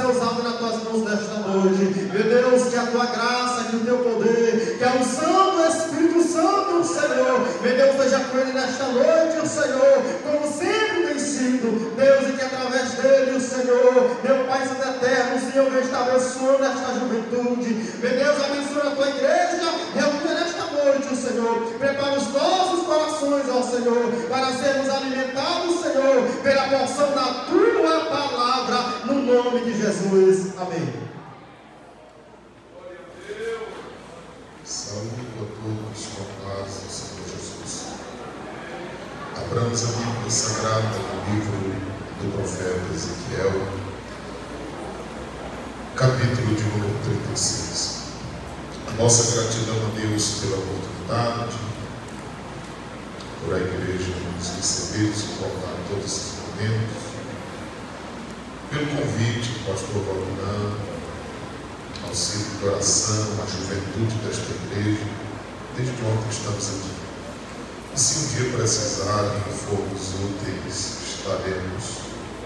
usado nas tuas mãos nesta noite. Meu Deus, que a tua graça, que o teu poder, que a unção do Espírito Santo, Senhor, meu Deus, esteja com ele nesta noite, o Senhor, como sempre tem sido, Deus, e que através dele, o Senhor, meu Pai Santo Eterno, o Senhor, está abençoando esta juventude. Meu Deus, abençoa a tua igreja, reúne nesta noite, o Senhor, prepara os nossos corações, ó Senhor, para sermos alimentados, Senhor, pela porção da tua palavra, no nome de Jesus. Amém. Saúde a todos com a paz do Senhor Jesus. Abramos a Bíblia Sagrada no livro do profeta Ezequiel, capítulo de número 36. A nossa gratidão a Deus pela oportunidade, por a igreja nos receber, suportar todos esses momentos, pelo convite do pastor Valdirão, ao círculo de oração, à juventude desta igreja. Desde ontem estamos aqui. E se um dia precisarem e formos úteis, estaremos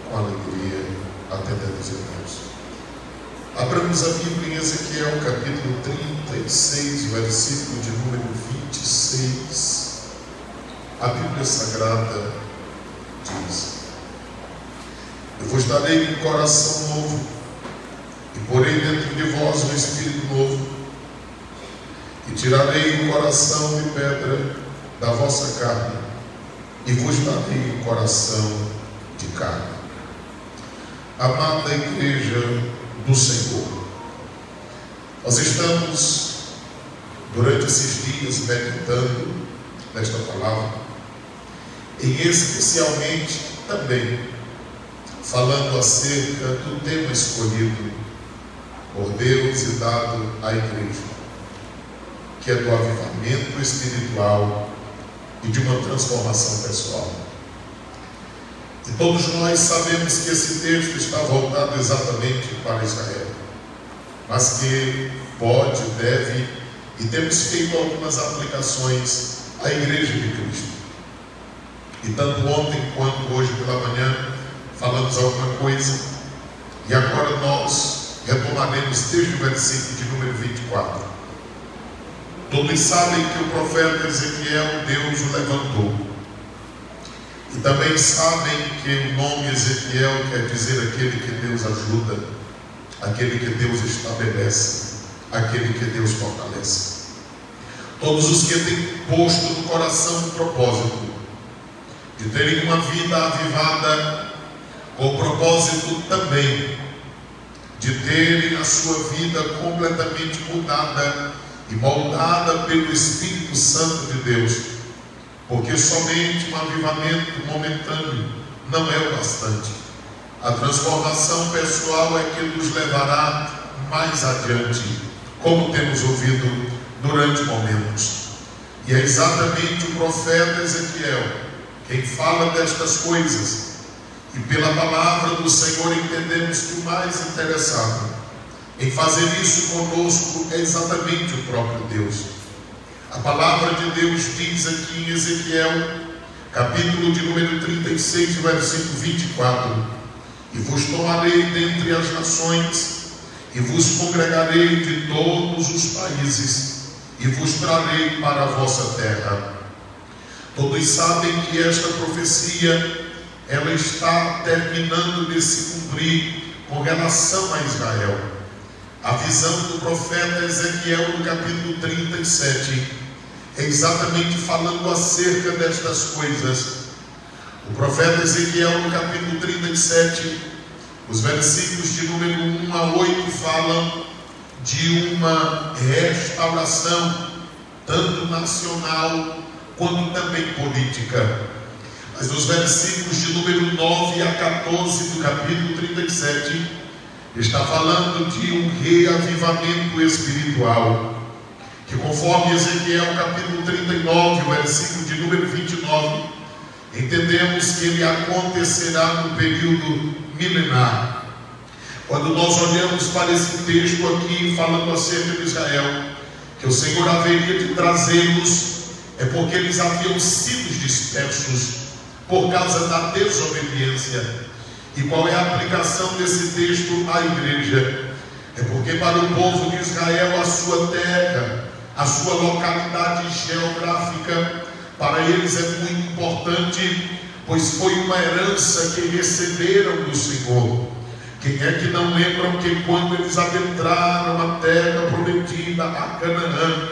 com alegria atendendo os irmãos. Abramos a Bíblia em Ezequiel, capítulo 36, versículo de número 26. A Bíblia Sagrada diz: eu vos darei um coração novo, e porei dentro de vós um espírito novo, e tirarei o coração de pedra da vossa carne, e vos darei um coração de carne. Amada igreja do Senhor, nós estamos durante esses dias meditando nesta palavra, e especialmente também falando acerca do tema escolhido por Deus e dado à igreja, que é do avivamento espiritual e de uma transformação pessoal. E todos nós sabemos que esse texto está voltado exatamente para Israel, mas que pode, deve e temos feito algumas aplicações à igreja de Cristo. E tanto ontem quanto hoje pela manhã falamos alguma coisa, e agora nós retomaremos desde o versículo de número 24. Todos sabem que o profeta Ezequiel, Deus o levantou. E também sabem que o nome Ezequiel quer dizer aquele que Deus ajuda, aquele que Deus estabelece, aquele que Deus fortalece. Todos os que têm posto no coração o propósito de terem uma vida avivada, com o propósito também de terem a sua vida completamente mudada e moldada pelo Espírito Santo de Deus, porque somente um avivamento momentâneo não é o bastante. A transformação pessoal é que nos levará mais adiante, como temos ouvido durante momentos. E é exatamente o profeta Ezequiel quem fala destas coisas, e pela palavra do Senhor entendemos que o mais interessado em fazer isso conosco é exatamente o próprio Deus. A palavra de Deus diz aqui em Ezequiel, capítulo de número 36, versículo 24: e vos tomarei dentre as nações, e vos congregarei de todos os países, e vos trarei para a vossa terra. Todos sabem que esta profecia, ela está terminando de se cumprir com relação a Israel. A visão do profeta Ezequiel no capítulo 37 é exatamente falando acerca destas coisas. O profeta Ezequiel no capítulo 37, os versículos de número 1 a 8 falam de uma restauração, tanto nacional quanto também política. Mas os versículos de número 9 a 14 do capítulo 37 está falando de um reavivamento espiritual, que conforme Ezequiel capítulo 39, o versículo de número 29, entendemos que ele acontecerá no período milenar. Quando nós olhamos para esse texto aqui falando acerca de Israel, que o Senhor haveria de trazê-los, é porque eles haviam sido dispersos por causa da desobediência. E qual é a aplicação desse texto à igreja? É porque para o povo de Israel, a sua terra, a sua localidade geográfica, para eles é muito importante, pois foi uma herança que receberam do Senhor. Quem é que não lembram que quando eles adentraram a terra prometida, a Canaã,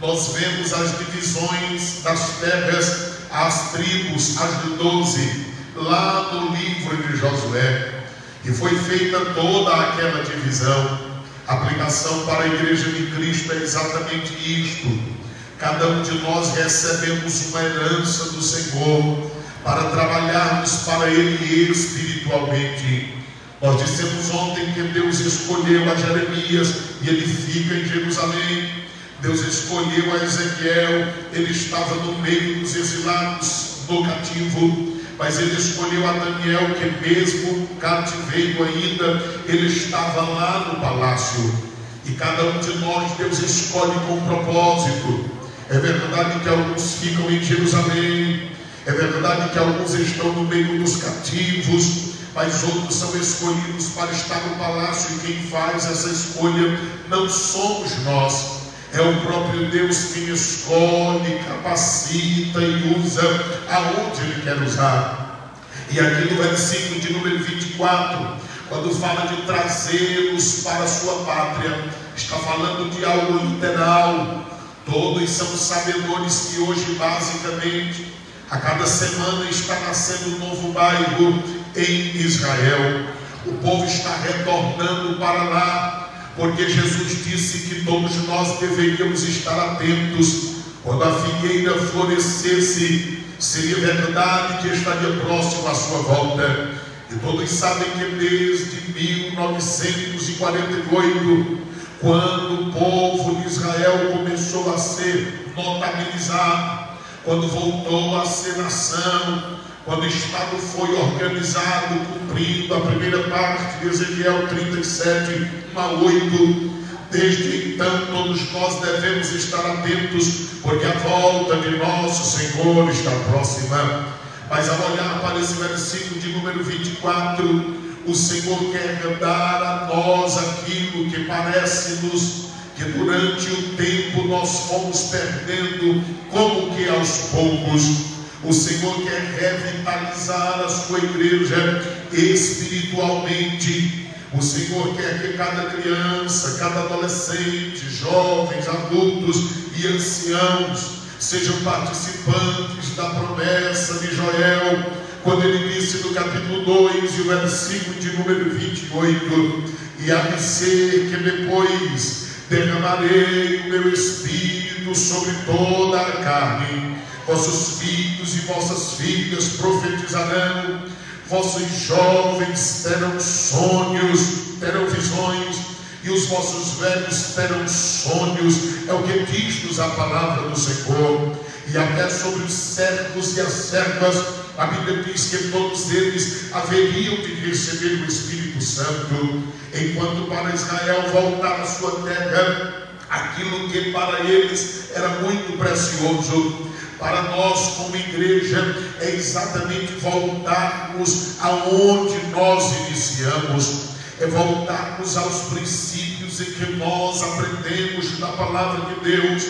nós vemos as divisões das terras, as tribos, as de 12, lá no livro de Josué, e foi feita toda aquela divisão. A aplicação para a igreja de Cristo é exatamente isto: cada um de nós recebemos uma herança do Senhor para trabalharmos para Ele espiritualmente. Nós dissemos ontem que Deus escolheu a Jeremias e ele fica em Jerusalém. Deus escolheu a Ezequiel, ele estava no meio dos exilados, no cativo. Mas ele escolheu a Daniel, que mesmo cativeiro ainda, ele estava lá no palácio. E cada um de nós, Deus escolhe com propósito. É verdade que alguns ficam em Jerusalém, é verdade que alguns estão no meio dos cativos, mas outros são escolhidos para estar no palácio, e quem faz essa escolha não somos nós, é o próprio Deus quem escolhe, capacita e usa aonde Ele quer usar. E aqui no versículo de número 24, quando fala de trazê-los para a sua pátria, está falando de algo literal. Todos são sabedores que hoje, basicamente, a cada semana está nascendo um novo bairro em Israel. O povo está retornando para lá, porque Jesus disse que todos nós deveríamos estar atentos. Quando a figueira florescesse, seria verdade que estaria próximo à sua volta. E todos sabem que desde 1948, quando o povo de Israel começou a ser notabilizado, quando voltou a ser nação, quando o Estado foi organizado, cumprindo a primeira parte de Ezequiel 37, 1 a 8, desde então todos nós devemos estar atentos, porque a volta de nosso Senhor está próxima. Mas ao olhar para esse versículo de número 24, o Senhor quer dar a nós aquilo que parece-nos que durante o tempo nós fomos perdendo, como que aos poucos. O Senhor quer revitalizar a sua igreja espiritualmente. O Senhor quer que cada criança, cada adolescente, jovens, adultos e anciãos sejam participantes da promessa de Joel, quando ele disse no capítulo 2 e o versículo de número 28: e há de ser que depois derramarei o meu espírito sobre toda a carne. Vossos filhos e vossas filhas profetizarão, vossos jovens terão sonhos, terão visões, e os vossos velhos terão sonhos. É o que diz-nos a palavra do Senhor. E até sobre os servos e as servas, a Bíblia diz que todos eles haveriam de receber o Espírito Santo, enquanto para Israel voltar à sua terra aquilo que para eles era muito precioso. Para nós como igreja é exatamente voltarmos aonde nós iniciamos, é voltarmos aos princípios em que nós aprendemos da palavra de Deus,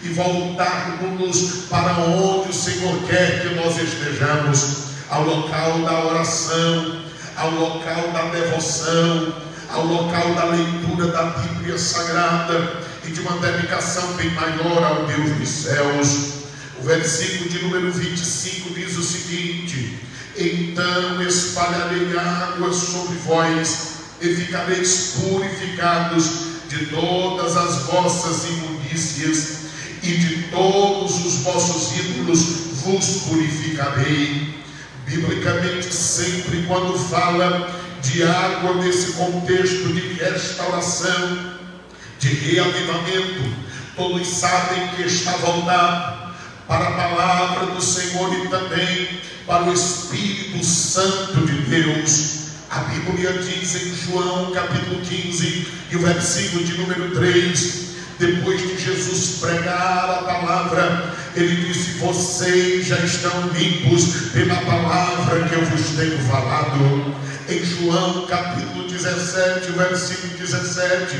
e voltarmos para onde o Senhor quer que nós estejamos, ao local da oração, ao local da devoção, ao local da leitura da Bíblia Sagrada e de uma dedicação bem maior ao Deus dos céus. O versículo de número 25 diz o seguinte: então espalharei águas sobre vós e ficareis purificados de todas as vossas imundícias, e de todos os vossos ídolos vos purificarei. Biblicamente, sempre quando fala de água nesse contexto de restauração, de reavivamento, todos sabem que está voltado para a palavra do Senhor e também para o Espírito Santo de Deus. A Bíblia diz em João capítulo 15 e o versículo de número 3, depois de Jesus pregar a palavra, ele disse: vocês já estão limpos pela palavra que eu vos tenho falado. Em João capítulo 17, versículo 17,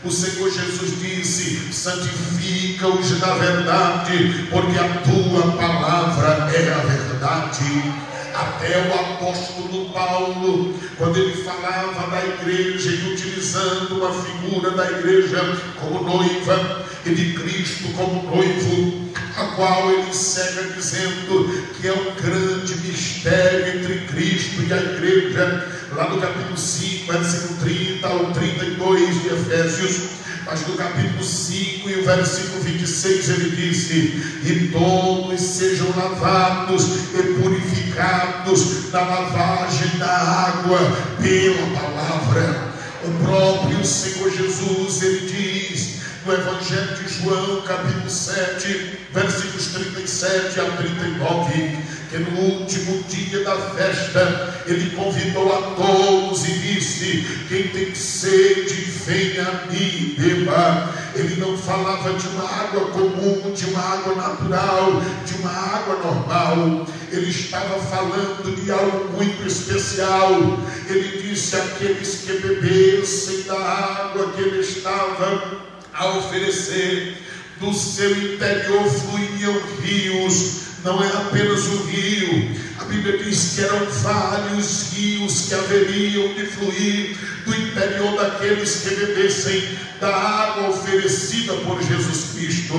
o Senhor Jesus disse: santifica-os na verdade, porque a tua palavra é a verdade. Até o apóstolo Paulo, quando ele falava da igreja e utilizando uma figura da igreja como noiva e de Cristo como noivo, a qual ele encerra dizendo que é um grande mistério entre Cristo e a igreja, lá no capítulo 5, versículo 30 ao 32 de Efésios. Mas no capítulo 5 e o versículo 26 ele disse: e todos sejam lavados e purificados na lavagem da água pela palavra. O próprio Senhor Jesus, ele diz no Evangelho de João, capítulo 7, versículos 37 a 39, que no último dia da festa, ele convidou a todos e disse: quem tem sede, venha a mim e beba. Ele não falava de uma água comum, de uma água natural, de uma água normal. Ele estava falando de algo muito especial. Ele disse: aqueles que bebessem da água que ele estava a oferecer, do seu interior fluiriam rios. Não é apenas um rio, a Bíblia diz que eram vários rios que haveriam de fluir do interior daqueles que bebessem da água oferecida por Jesus Cristo.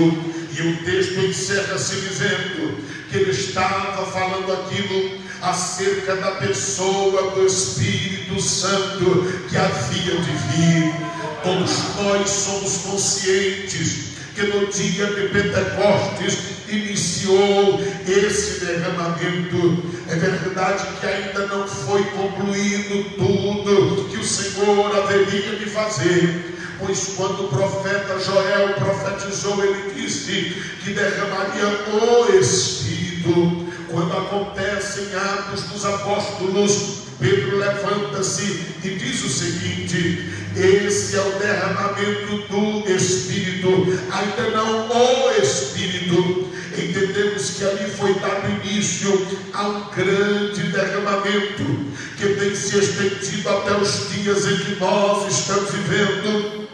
E o texto encerra-se dizendo que ele estava falando aquilo acerca da pessoa do Espírito Santo que havia de vir. Todos nós somos conscientes que no dia de Pentecostes iniciou esse derramamento. É verdade que ainda não foi concluído tudo que o Senhor haveria de fazer, pois quando o profeta Joel profetizou, ele disse que derramaria o Espírito. Quando acontece em Atos dos Apóstolos, Pedro levanta-se e diz o seguinte: esse é o derramamento do Espírito, ainda não o Espírito. Entendemos que ali foi dado início a um grande derramamento que tem se estendido até os dias em que nós estamos vivendo.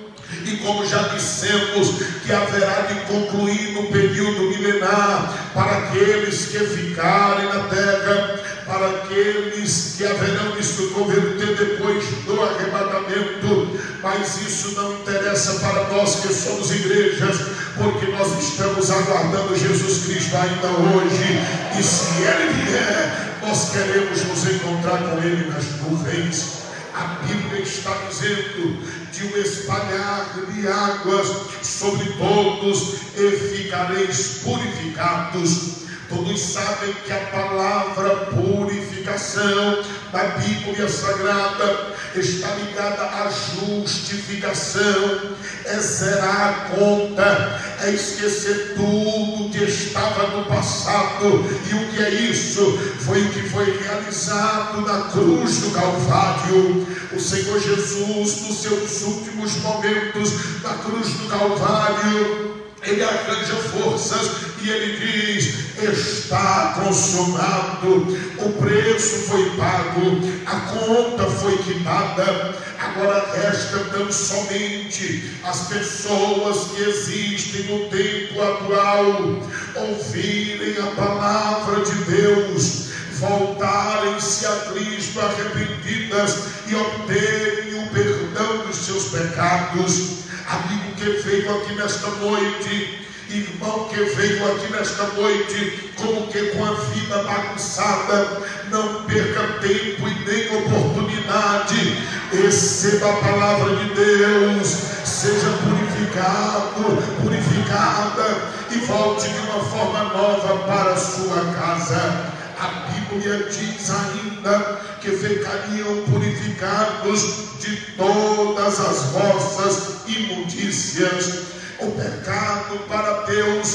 E como já dissemos, que haverá de concluir no período milenar para aqueles que ficarem na terra, para aqueles que haverão de se converter depois do arrebatamento. Mas isso não interessa para nós que somos igrejas, porque nós estamos aguardando Jesus Cristo ainda hoje, e se Ele vier, nós queremos nos encontrar com Ele nas nuvens. A Bíblia está dizendo de um espalhar de águas sobre todos e ficareis purificados. Todos sabem que a palavra purificação da Bíblia Sagrada está ligada à justificação, é zerar a conta, é esquecer tudo que estava no passado. E o que é isso? Foi o que foi realizado na cruz do Calvário. O Senhor Jesus, nos seus últimos momentos na cruz do Calvário, ele arranja forças e ele diz: está consumado, o preço foi pago, a conta foi quitada. Agora resta tão somente as pessoas que existem no tempo atual ouvirem a palavra de Deus, voltarem-se a Cristo arrependidas e obterem o perdão dos seus pecados. Amigo que veio aqui nesta noite, irmão que veio aqui nesta noite, como que com a vida bagunçada, não perca tempo e nem oportunidade. Receba a palavra de Deus, seja purificado, purificada, e volte de uma forma nova para a sua casa. A Bíblia diz ainda que ficariam purificados de todas as vossas imundícias. O pecado para Deus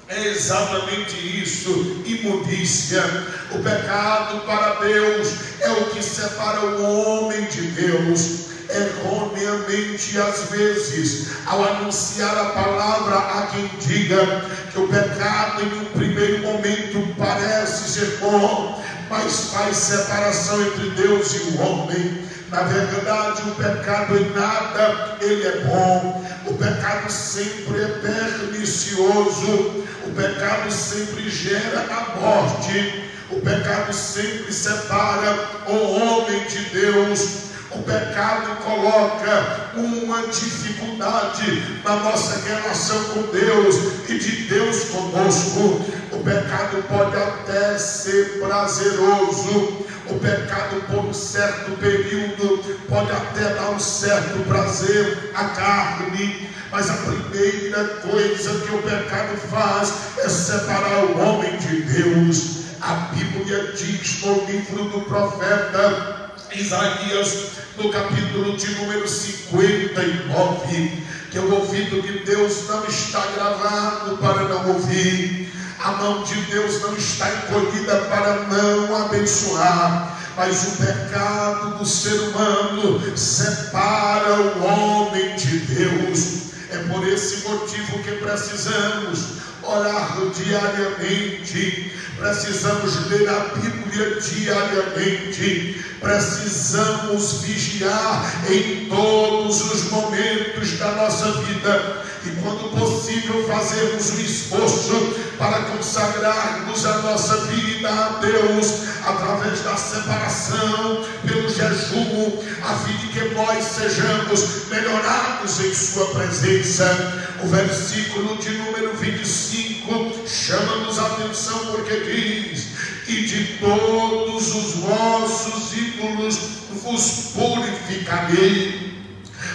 é exatamente isso, imundícia. O pecado para Deus é o que separa o homem de Deus. Erroneamente, às vezes, ao anunciar a palavra, há quem diga que o pecado em um primeiro momento parece ser bom, mas faz separação entre Deus e o homem. Na verdade, o pecado em nada ele é bom. O pecado sempre é pernicioso. O pecado sempre gera a morte. O pecado sempre separa o homem de Deus. O pecado coloca uma dificuldade na nossa relação com Deus e de Deus conosco. O pecado pode até ser prazeroso. O pecado, por um certo período, pode até dar um certo prazer à carne. Mas a primeira coisa que o pecado faz é separar o homem de Deus. A Bíblia diz no livro do profeta Isaías, no capítulo de número 59, que o ouvido de Deus não está gravado para não ouvir, a mão de Deus não está encolhida para não abençoar, mas o pecado do ser humano separa o homem de Deus. É por esse motivo que precisamos orar diariamente, precisamos ler a Bíblia diariamente, precisamos vigiar em todos os momentos da nossa vida, e quando possível fazermos um esforço para consagrarmos a nossa vida a Deus através da separação, pelo jejum, a fim de que nós sejamos melhorados em sua presença. O versículo de número 25 chama-nos a atenção, porque diz: e de todos os vossos ídolos vos purificarei.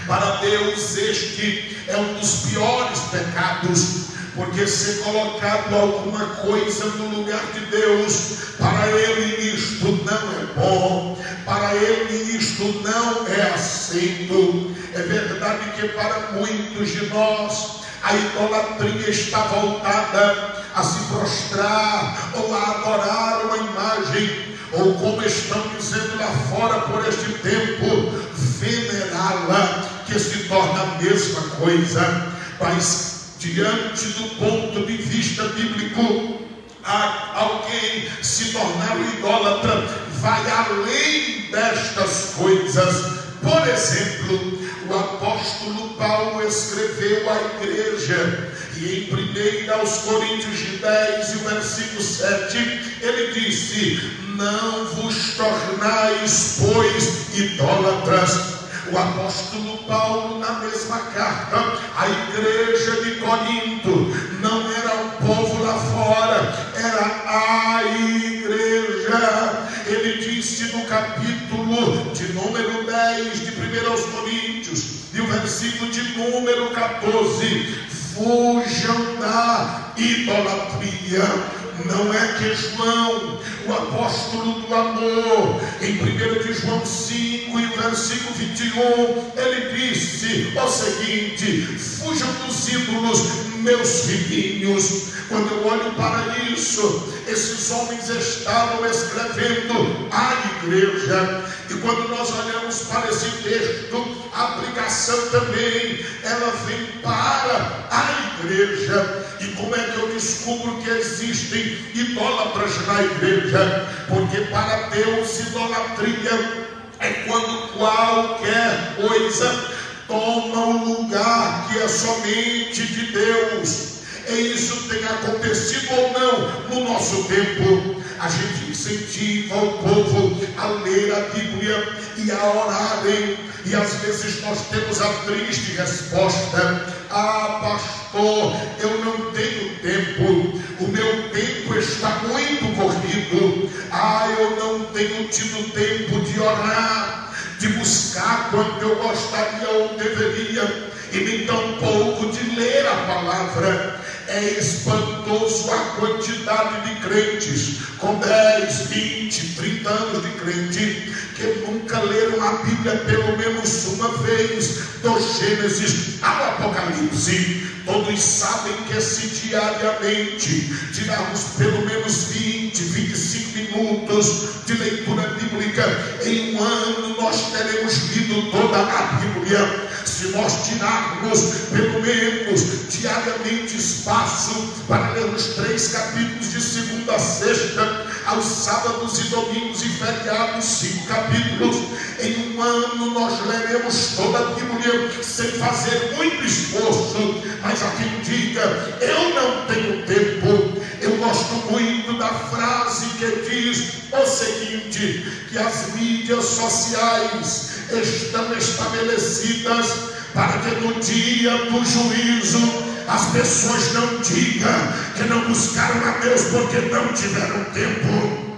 Para Deus este é um dos piores pecados, porque ser colocado alguma coisa no lugar de Deus, para Ele isto não é bom, para Ele isto não é aceito. É verdade que para muitos de nós a idolatria está voltada a se prostrar ou a adorar uma imagem, ou, como estão dizendo lá fora por este tempo, venerá-la, que se torna a mesma coisa. Mas diante do ponto de vista bíblico, alguém se tornar um idólatra vai além destas coisas. Por exemplo, o apóstolo Paulo escreveu à igreja, e em 1 Coríntios 10, e o versículo 7, ele disse: não vos tornais, pois, idólatras. O apóstolo Paulo, na mesma carta à igreja de Corinto, não era um povo lá fora, era a igreja. Ele disse no capítulo de número 10 de 1 Coríntios, e o versículo de número 14: fujam da idolatria. Não é que João, o apóstolo do amor, em 1 de João 5 e o versículo 21, ele disse o seguinte: fujam dos ídolos, meus filhinhos. Quando eu olho para isso, esses homens estavam escrevendo à igreja, e quando nós olhamos para esse texto, a aplicação também, ela vem para a igreja. E como é que eu descubro que existem idólatras na igreja? Porque para Deus, idolatria é quando qualquer coisa toma o lugar que é somente de Deus. E isso tem acontecido ou não no nosso tempo. A gente incentiva o povo a ler a Bíblia e a orarem, e às vezes nós temos a triste resposta: ah, pastor, eu não tenho tempo, o meu tempo está muito corrido. Ah, eu não tenho tido tempo de orar, de buscar quanto eu gostaria ou deveria, e nem tampouco de ler a palavra. É espantoso a quantidade de crentes com 10, 20, 30 anos de crente que nunca leram a Bíblia pelo menos uma vez, do Gênesis ao Apocalipse. Todos sabem que se diariamente tirarmos pelo menos 20, 25 minutos de leitura bíblica, em um ano nós teremos lido toda a Bíblia. Se nós tirarmos pelo menos diariamente espaço para ler os 3 capítulos de segunda a sexta aos sábados e domingos e feriados, 5 capítulos. Em um ano nós leremos toda a Bíblia sem fazer muito esforço. Mas há quem diga: eu não tenho tempo. Eu gosto muito da frase que diz o seguinte: que as mídias sociais estão estabelecidas para que no dia do juízo as pessoas não digam que não buscaram a Deus porque não tiveram tempo.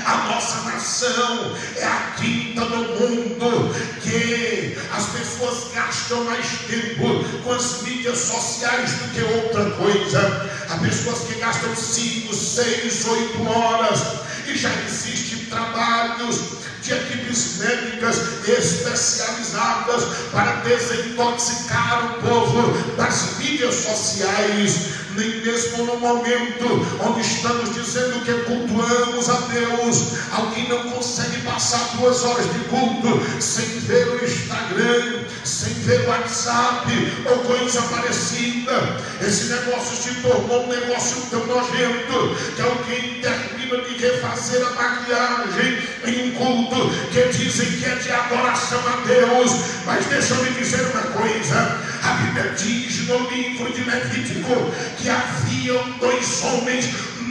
A nossa nação é a quinta do mundo que as pessoas gastam mais tempo com as mídias sociais do que outra coisa. Há pessoas que gastam 5, 6, 8 horas, e já existem trabalhos de equipes médicas especializadas para desintoxicar o povo das mídias sociais. Nem mesmo no momento onde estamos dizendo que cultuamos a Deus, alguém não consegue passar 2 horas de culto sem ver o Instagram, sem ver o WhatsApp ou coisa parecida. Esse negócio se tornou um negócio tão nojento que alguém termina de refazer a maquiagem em um culto que dizem que é de adoração a Deus. Mas deixa eu lhe dizer uma coisa: a Bíblia diz no livro de Levítico que haviam 2 homens,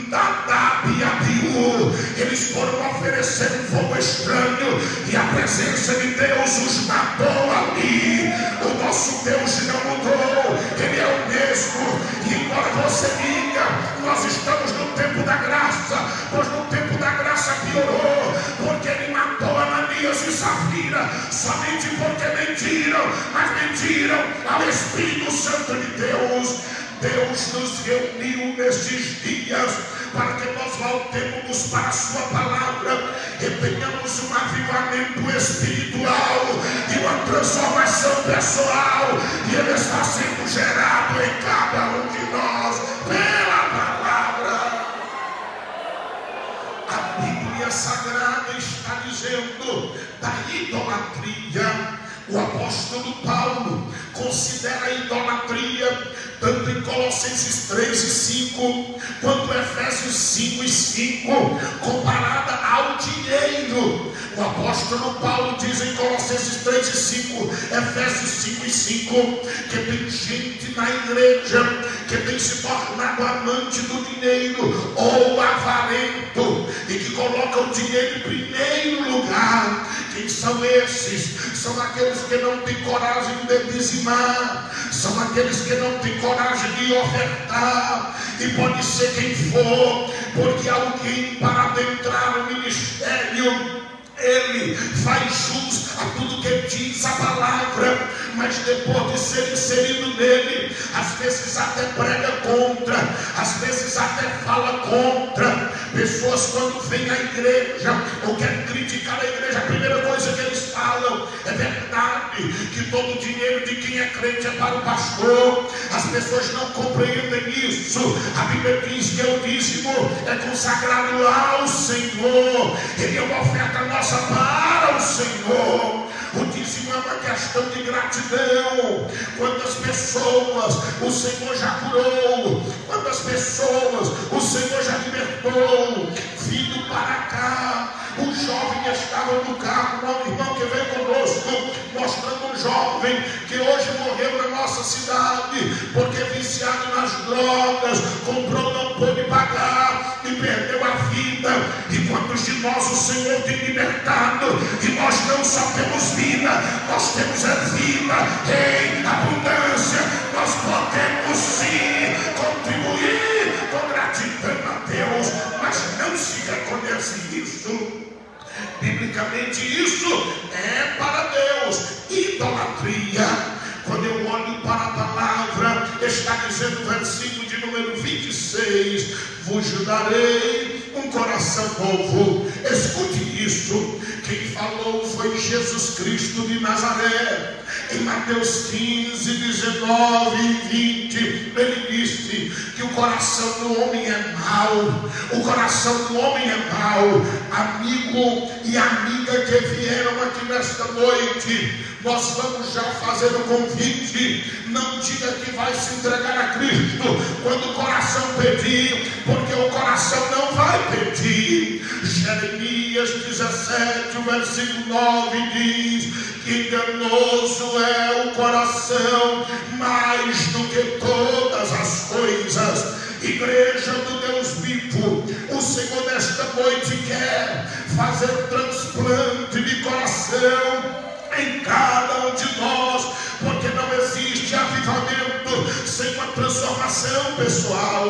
Nadab e Abiú. Eles foram oferecer um fogo estranho e a presença de Deus os matou ali. O nosso Deus não mudou, Ele é o mesmo. E embora você diga: nós estamos no tempo da graça, pois no tempo da graça piorou, porque Ele matou Ananias e Safira somente porque mentiram, mas mentiram ao Espírito Santo de Deus. Deus nos reuniu nestes dias para que nós voltemos para a sua palavra e tenhamos um avivamento espiritual e uma transformação pessoal, e ele está sendo gerado em cada um de nós pela palavra. A Bíblia Sagrada está dizendo da idolatria. O apóstolo Paulo considera a idolatria tanto em Colossenses 3 e 5 quanto Efésios 5 e 5 comparada ao dinheiro. O apóstolo Paulo diz em Colossenses 3 e 5, Efésios 5 e 5, que tem gente na igreja que tem se tornado amante do dinheiro ou avarento e que coloca o dinheiro em primeiro lugar. Quem são esses? São aqueles que não têm coragem de dizimar, são aqueles que não têm coragem de ofertar, e pode ser quem for, porque alguém, para adentrar o ministério, ele faz jus a tudo que diz a palavra, mas depois de ser inserido nele, às vezes até prega contra, às vezes até fala contra. Pessoas, quando vêm à igreja ou querem criticar a igreja, a primeira coisa que eles falam: é verdade que todo o dinheiro de quem é crente é para o pastor. As pessoas não compreendem isso. A Bíblia diz que o dízimo é consagrado ao Senhor, ele é uma oferta nossa para o Senhor. O dízimo é uma questão de gratidão. Quantas pessoas o Senhor já curou, quantas pessoas o Senhor já libertou. Vindo para cá, o jovem estava no carro, um irmão que veio conosco, mostrando um jovem que hoje morreu na nossa cidade, porque viciado nas drogas, comprou, não pôde pagar e perdeu a vida. E quantos de nós o Senhor tem libertado, e nós não só temos vida, nós temos a vida em abundância. Nós podemos sim contribuir com gratidão a Deus, mas não se reconhece isso. Biblicamente isso é para Deus idolatria. Quando eu olho para a palavra, está dizendo o versículo de número 26: vos darei um coração novo. Escute isso. Quem falou foi Jesus Cristo de Nazaré. Em Mateus 15, 19 e 20, ele disse que o coração do homem é mau. O coração do homem é mau. amigo e amiga que vieram aqui nesta noite, nós vamos já fazer o convite. Não diga que vai se entregar a Cristo quando o coração pedir, porque o coração não vai pedir. Jeremias 17, versículo 9 diz que enganoso é o coração mais do que todas as coisas. Igreja do Deus vivo, o Senhor nesta noite quer fazer transplante de coração em cada um de nós, porque não existe avivamento sem uma transformação pessoal.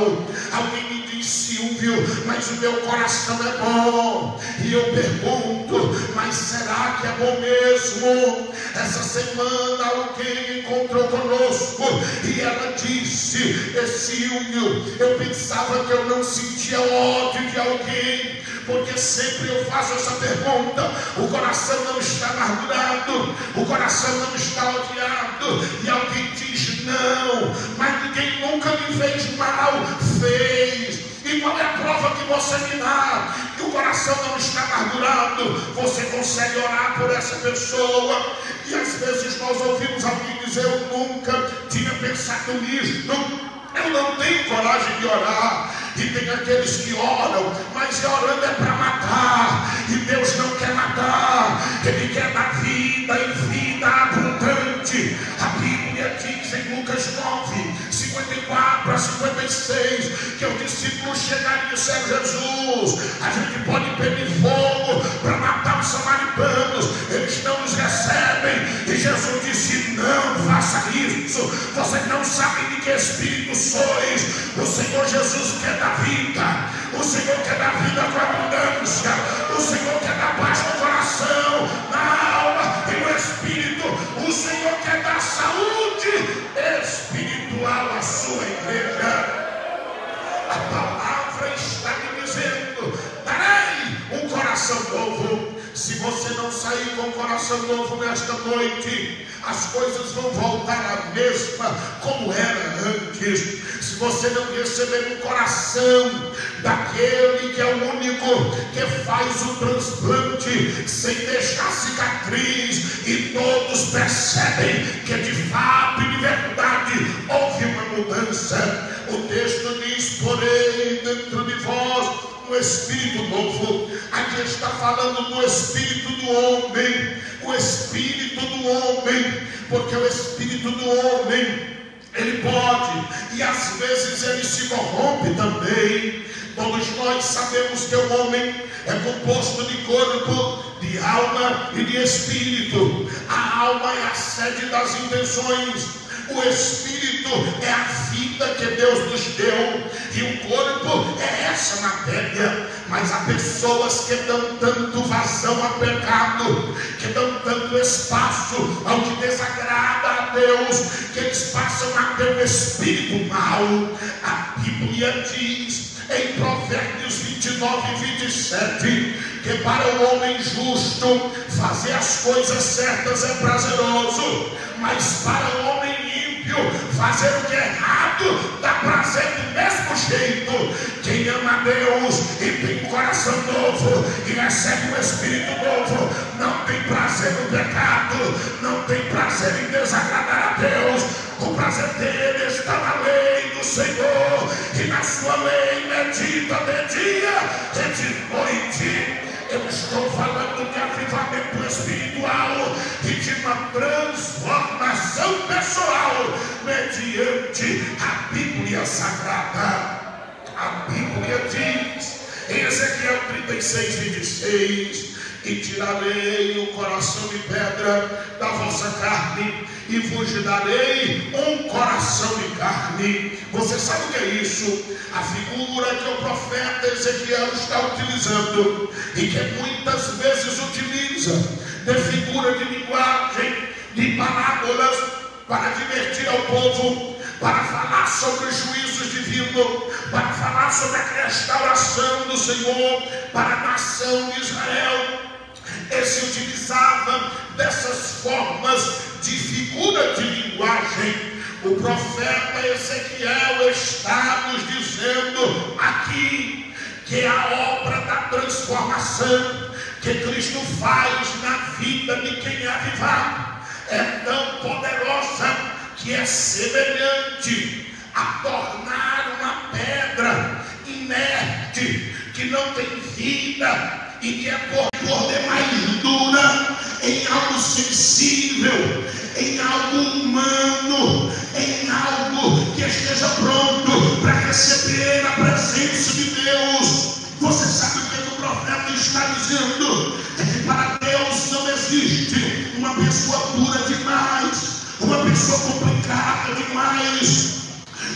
Alguém me diz: Silvio, mas o meu coração é bom. E eu pergunto: mas será que é bom mesmo? Essa semana alguém encontrou conosco e ela disse: Silvio, eu pensava que eu não sentia ódio de alguém, porque sempre eu faço essa pergunta. O coração não está amargurado, o coração não está odiado. E alguém diz: não, mas ninguém nunca me fez mal. Fez. E qual é a prova que você me dá que o coração não está amargurado? Você consegue orar por essa pessoa. E às vezes nós ouvimos alguém dizer: eu nunca tinha pensado nisso, eu não tenho coragem de orar. E tem aqueles que oram, mas orando é para matar. E Deus não quer matar, Ele quer dar vida e vida abundante. A Bíblia diz em Lucas 9, 54 a 56, que o discípulo chegaria e disse a Jesus: a gente pode pedir fogo para matar os samaritanos, eles não nos recebem. E Jesus disse: não faça isso, vocês não sabem de que espírito sois. O Senhor Jesus quer dar vida, o Senhor quer dar vida com abundância, o Senhor quer dar paz no coração, na alma e no espírito. O Senhor quer dar saúde espiritual à sua igreja. A palavra está me dizendo: darei um coração novo. Se você não sair com um coração novo nesta noite, as coisas vão voltar à mesma como era antes. Se você não receber um coração daquele que é o único que faz o transplante sem deixar cicatriz, e todos percebem que de fato e de verdade houve uma mudança. O texto diz: porém dentro de vós um espírito novo. Aqui está falando do espírito do homem, o espírito do homem, porque o espírito do homem, ele pode, e às vezes ele se corrompe também. Todos nós sabemos que o homem é composto de corpo, de alma e de espírito. A alma é a sede das intenções, o espírito é a vida que Deus nos deu, e o corpo é essa matéria. Mas há pessoas que dão tanto vazão ao pecado, que dão tanto espaço ao que desagrada a Deus, que eles passam a ter um espírito mau. A Bíblia diz em Provérbios 29 e 27 que para o homem justo fazer as coisas certas é prazeroso, mas para o homem ímpio fazer o que é errado dá prazer do mesmo jeito. Quem ama a Deus e tem um coração novo e recebe um espírito novo, não tem prazer no pecado, não tem prazer em desagradar a Deus. O prazer dele está na lei do Senhor, e na sua lei medita de dia e de noite. Eu estou falando de avivamento espiritual e de uma transformação pessoal mediante a Bíblia Sagrada. A Bíblia diz em Ezequiel 36, 26: e tirarei o coração de pedra da vossa carne e vos darei um coração de carne. Você sabe o que é isso? A figura que o profeta Ezequiel está utilizando, e que muitas vezes utiliza de figura de linguagem, de parábolas, para divertir ao povo, para falar sobre os juízos divinos, para falar sobre a restauração do Senhor para a nação de Israel. Ele se utilizava dessas formas de figura de linguagem. O profeta Ezequiel está nos dizendo aqui que é a obra da transformação que Cristo faz na vida de quem é avivado, é tão poderosa que é semelhante a tornar uma pedra inerte, que não tem vida e que é por demais dura, em algo sensível, em algo humano, em algo que esteja pronto para receber a presença de Deus. Você sabe o que o profeta está dizendo? É que para Deus não existe uma pessoa dura demais, uma pessoa complicada demais.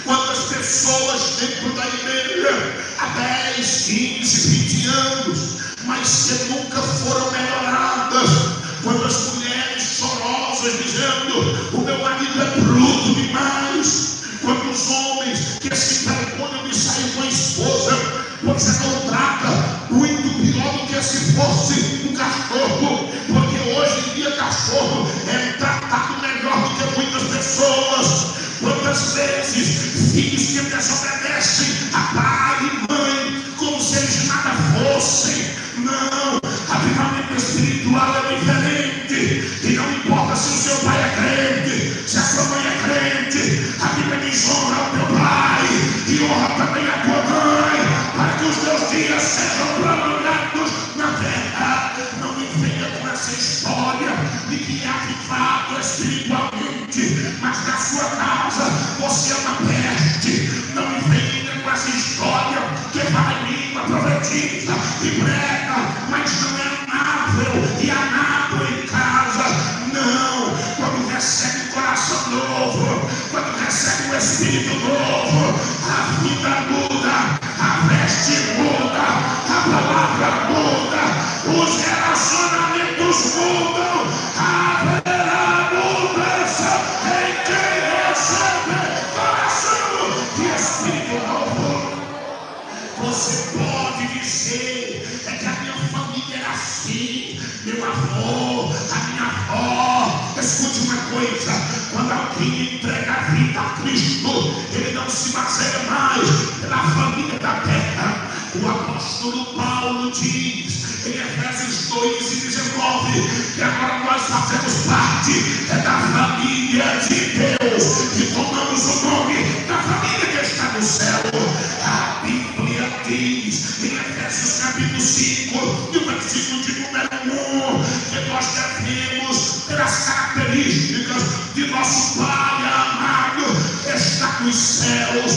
Quantas pessoas dentro da igreja há 10, 15, 20 anos, mas que nunca foram melhoradas. Quantas mulheres chorosas dizendo: o meu marido é bruto demais. Quantos homens que se envergonham de sair com a esposa, porque você não trata muito pior do que se fosse um cachorro, porque hoje em dia cachorro é tratado melhor do que muitas pessoas. Quantas vezes filhos que desobedecem a pai e mãe como se eles nada fossem? Não, avivamento espiritual é diferente. E não importa se o seu pai é crente, se a sua mãe é crente, a Bíblia diz: honra o teu pai e honra também a tua mãe, para que os teus dias sejam prolongados na terra. Não me venha com essa história de que é avivado espiritualmente, mas na sua casa você é uma peste. Não me venha com essa história que vai língua, profetiza e prega, mas não é amável e amável em casa. Não, quando recebe um coração novo, quando recebe um espírito novo, a vida muda, a veste muda, a palavra muda, os relacionamentos mudam, haverá mudança em quem recebe coração e espírito novo. Você pode dizer: é que a minha família era assim, meu avô, a minha avó. Escute uma coisa: quando alguém entrega a vida a Cristo, ele não se baseia mais pela família da terra. O apóstolo Paulo diz em Efésios 2:19 que agora nós fazemos parte da família de Deus e tomamos o nome da família que está no céu. A Bíblia diz em Efésios capítulo 5, e o versículo de número 1, que nós devemos ter as características de nosso Pai amado que está nos céus.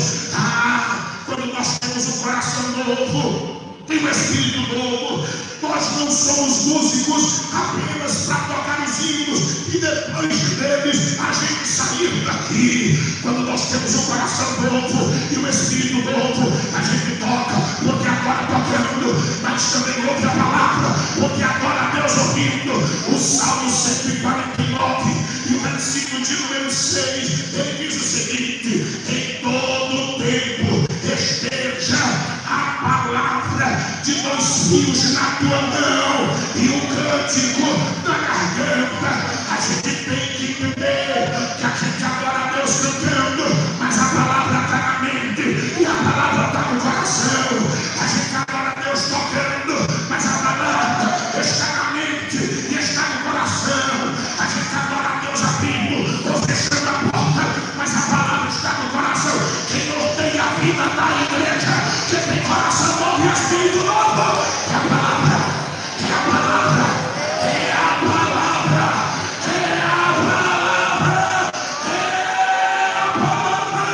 Quando nós temos um coração novo, tem um espírito novo, nós não somos músicos apenas para tocar os hinos e depois deles a gente sair daqui. Quando nós temos um coração novo e um espírito novo, a gente toca porque agora tocando, mas também ouve a palavra porque agora Deus ouvindo. O Salmo 149 e o versículo de número 6, ele diz o seguinte: em todo tempo esteja a palavra de 2 fios na tua mão e o cântico na garganta. A gente tem que entender que a gente adora a Deus cantando, mas a palavra está na mente e a palavra está no coração. A gente adora a Deus tocando, mas a palavra está na mente e está no coração. A gente adora a Deus abrindo ou fechando a porta, mas a palavra está no coração. Quem norteia a vida da igreja, quem tem coração novo e espírito novo, é a palavra, é a palavra, é a palavra, é a palavra, é a palavra.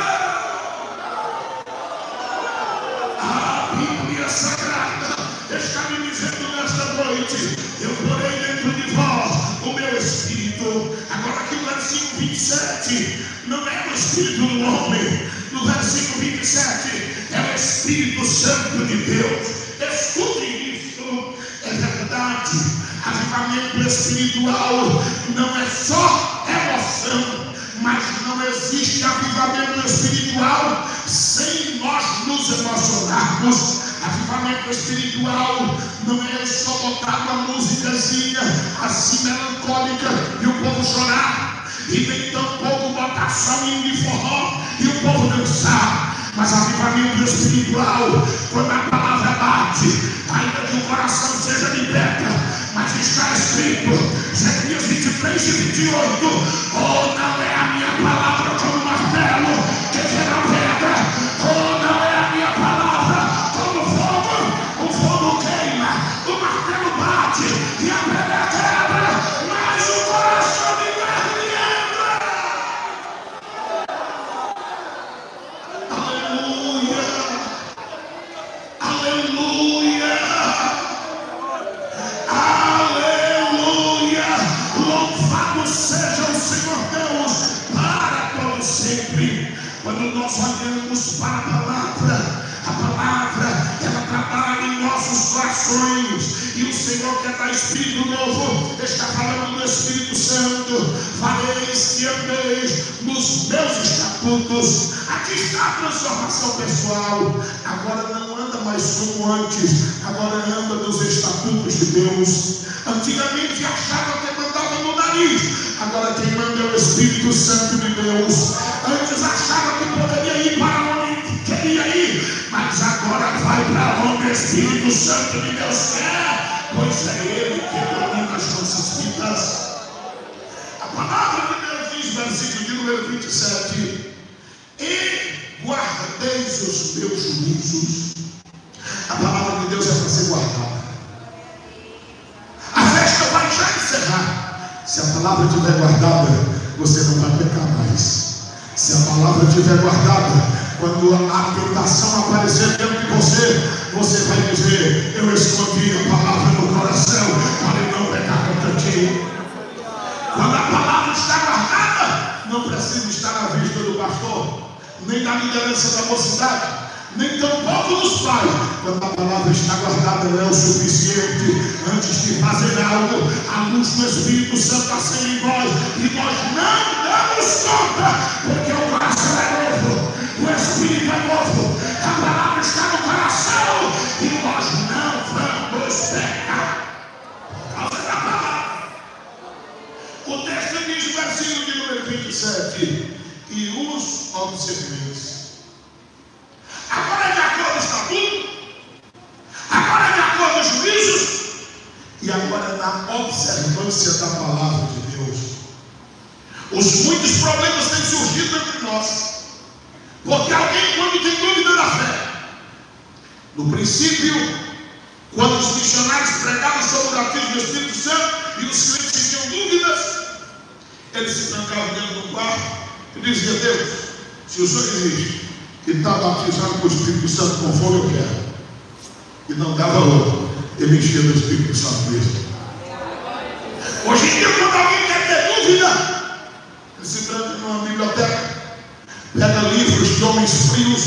A Bíblia Sagrada está me dizendo nesta noite: eu porei dentro de vós o meu espírito. Agora aqui o versículo 27 não é o espírito do homem, no versículo 27 é o Espírito Santo de Deus. Escutem isso, é verdade. Avivamento espiritual não é só emoção, mas não existe avivamento espiritual sem nós nos emocionarmos. Avivamento espiritual não é só botar uma musicazinha assim melancólica e o povo chorar, e nem tampouco botar só um hino de forró e o povo dançar. Mas Mas avivamento espiritual, quando a palavra bate, ainda que o coração seja liberta, mas está escrito, Jeremias 23 e 28, oh, não é a minha palavra como martelo que quebra pedra, oh, não é a minha palavra como fogo, o fogo queima, o martelo bate e a pedra quebra, mas o coração me entra. Aleluia, aleluia, aleluia, louvado seja o Senhor Deus para todo sempre. Quando nós olhamos para a palavra ela trabalha em nossos corações, e o Senhor quer dar Espírito novo, está falando do Espírito Santo. Fareis que andeis nos meus estatutos. Aqui está a transformação pessoal. Agora não anda mais como antes, agora anda nos estatutos de Deus. Antigamente achava que mandava no nariz, agora quem manda é o Espírito Santo de Deus. Antes achava que poderia ir para onde queria ir, mas agora vai para onde o Espírito Santo de Deus quer, pois é Ele que domina as nossas vidas. A palavra de Deus diz, versículo de número 27, e guardeis os meus juízos. A palavra de Deus é para ser guardada. A festa vai já encerrar. Se a palavra estiver guardada, você não vai pecar mais. Se a palavra estiver guardada, quando a tentação aparecer dentro de você, você vai dizer, eu escondi a palavra no coração para não pecar contra ti. Quando a palavra está guardada, não precisa estar à vista do pastor, nem da liderança da mocidade, nem tampouco dos pais. Quando a palavra está guardada, ela é o suficiente. Antes de fazer algo, a luz do Espírito Santo acende em nós, e nós não damos conta, porque o coração é novo, o Espírito é novo, a palavra está no coração, e nós não vamos pecar por causa da palavra. O texto diz, no versículo de número 27, e os observeis. Agora é de acordo com o estatuto, agora é de acordo com os juízos, e agora é na observância da palavra de Deus. Os muitos problemas têm surgido entre nós, porque alguém, quando tem dúvida da fé, no princípio, quando os missionários pregavam sobre o batismo do Espírito Santo e os crentes tinham dúvidas, eles se trancavam dentro do quarto e diziam, Deus, se o Senhor existe e está batizado com o Espírito Santo conforme eu quero, e não dava outra, ele enchia do Espírito Santo mesmo. Hoje em dia, quando alguém quer ter dúvida, ele se tranca numa biblioteca, pega livros de homens frios